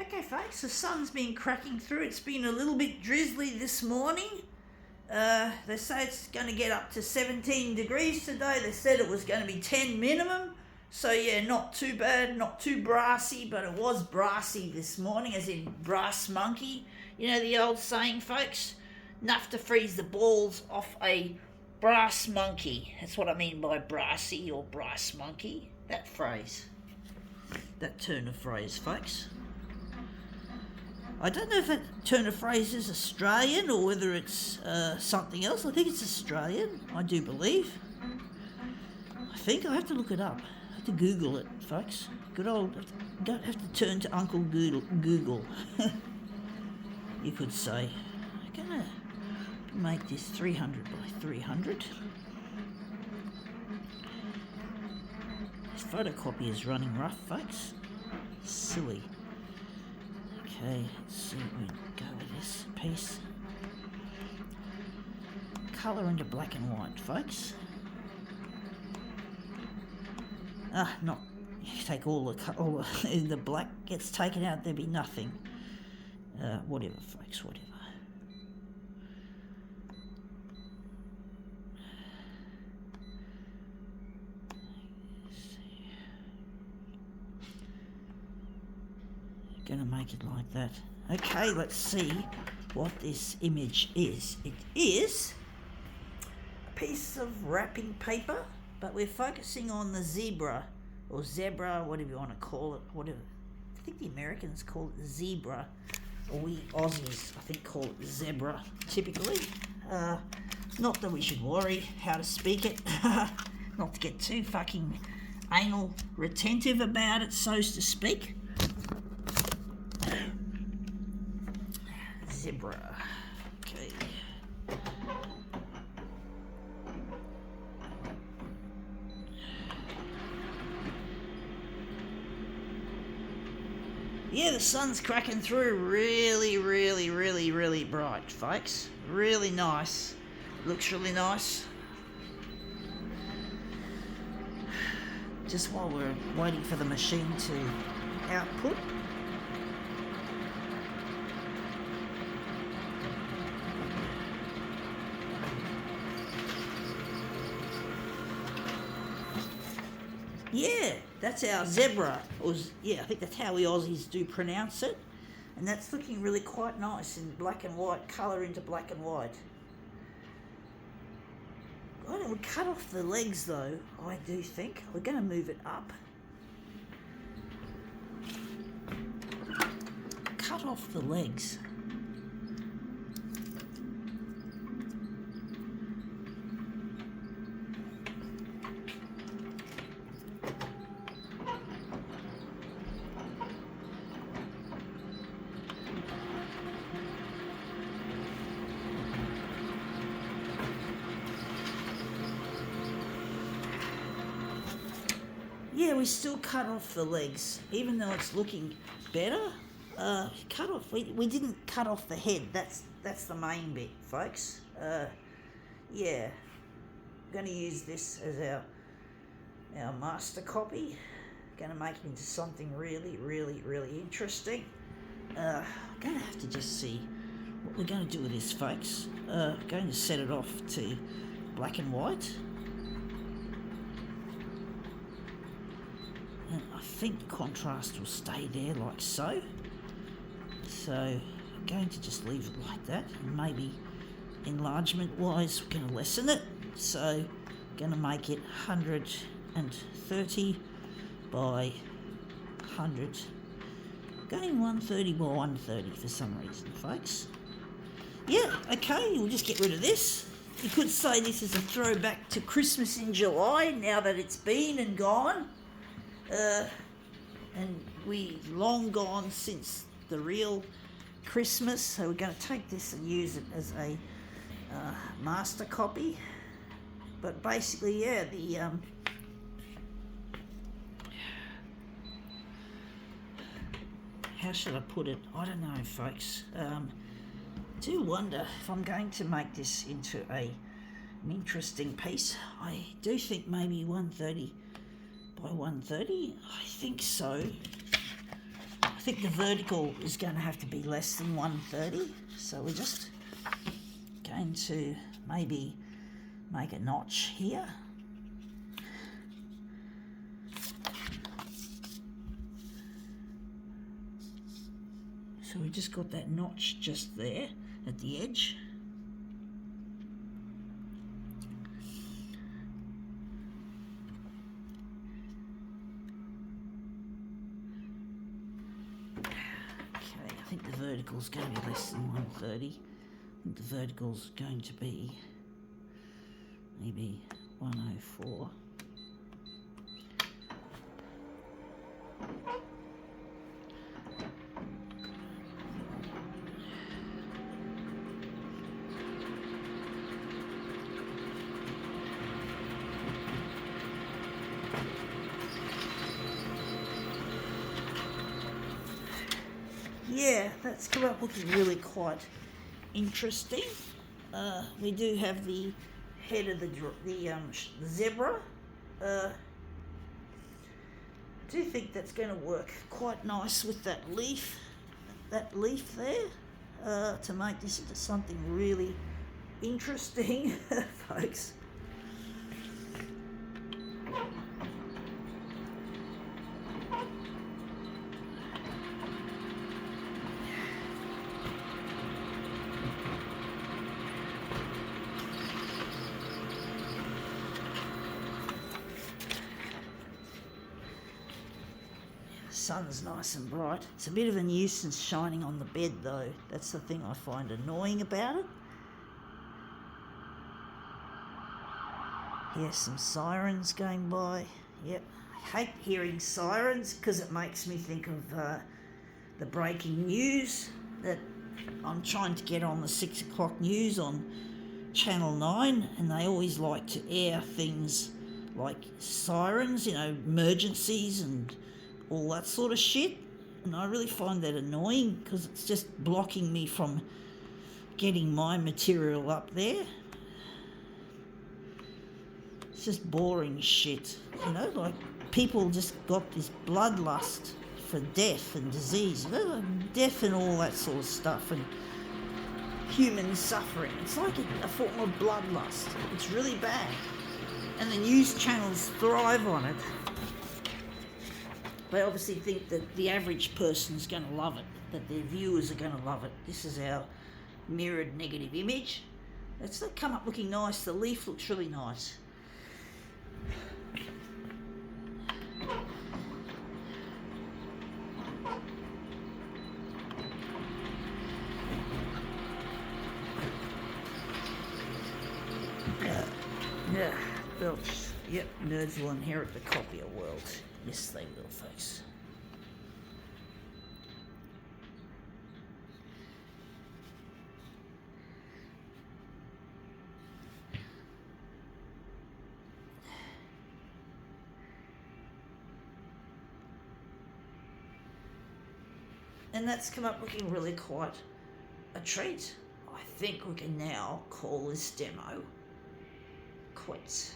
Okay folks, the sun's been cracking through. It's been a little bit drizzly this morning. They say it's going to get up to 17 degrees today. They said it was going to be 10 minimum. So yeah, not too bad, not too brassy, but it was brassy this morning, as in brass monkey. You know the old saying, folks? Enough to freeze the balls off a brass monkey. That's what I mean by brassy or brass monkey. That phrase. That turn of phrase, folks. I don't know if that turn of phrase is Australian or whether it's something else. I think it's Australian, I do believe. I think I have to look it up. I have to Google it, folks. Good old, don't have to turn to Uncle Google. You could say. I'm going to make this 300 by 300. This photocopy is running rough, folks. Silly. Okay, let's see if we go with this piece. Colour into black and white, folks. Not take all the black gets taken out. There'd be nothing. Whatever, folks. Whatever. Gonna make it like that. Okay, let's see what this image is. It is a piece of wrapping paper, but we're focusing on the zebra, or zebra, whatever you want to call it. Whatever. I think the Americans call it zebra, or we Aussies, I think, call it zebra, typically. Not that we should worry how to speak it. Not to get too fucking anal retentive about it, so to speak. Zebra. Okay. Yeah, the sun's cracking through really bright, folks. Really nice. Looks really nice. Just while we're waiting for the machine to output. Yeah, that's our zebra. I think that's how we Aussies do pronounce it. And that's looking really quite nice in black and white, colour into black and white. We'll cut off the legs though, I do think. We're going to move it up. Cut off the legs. Yeah, we still cut off the legs, even though it's looking better. Cut off. We didn't cut off the head. That's the main bit, folks. Yeah, I'm going to use this as our master copy. Going to make it into something really interesting. I'm going to have to just see what we're going to do with this, folks. Going to set it off to black and white. And I think the contrast will stay there like so. So I'm going to just leave it like that, and maybe enlargement wise we're going to lessen it. So I'm going to make it 130 by 100. Going 130 by 130 for some reason, folks. Yeah, okay, we'll just get rid of this. You could say this is a throwback to Christmas in July, now that it's been and gone. And we long gone since the real Christmas, so we're going to take this and use it as a master copy. But basically, yeah, the how should I put it? I don't know, folks. Do wonder if I'm going to make this into an interesting piece. I do think maybe 130 by 130. I think so. I think the vertical is going to have to be less than 130, so we're just going to maybe make a notch here. So we just got that notch just there at the edge. I think the vertical's going to be less than 130. I think the vertical's going to be maybe 104. Yeah, that's come up looking really quite interesting. We do have the head of the zebra. I do think that's going to work quite nice with that leaf there, to make this into something really interesting, folks. Sun's nice and bright. It's a bit of a nuisance shining on the bed though. That's the thing I find annoying about it. Here's some sirens going by. Yep, I hate hearing sirens because it makes me think of the breaking news that I'm trying to get on the 6 o'clock news on Channel 9, and they always like to air things like sirens, emergencies and all that sort of shit, and I really find that annoying because it's just blocking me from getting my material up there. It's just boring shit, like people just got this bloodlust for death and disease, death and all that sort of stuff, and human suffering. It's like a form of bloodlust. It's really bad, and the news channels thrive on it. They obviously think that the average person's going to love it, that their viewers are going to love it. This is our mirrored negative image. It's not come up looking nice. The leaf looks really nice. Yeah, Belch. Yep, nerds will inherit the copier world. Yes, they will, folks. And that's come up looking really quite a treat. I think we can now call this demo quits.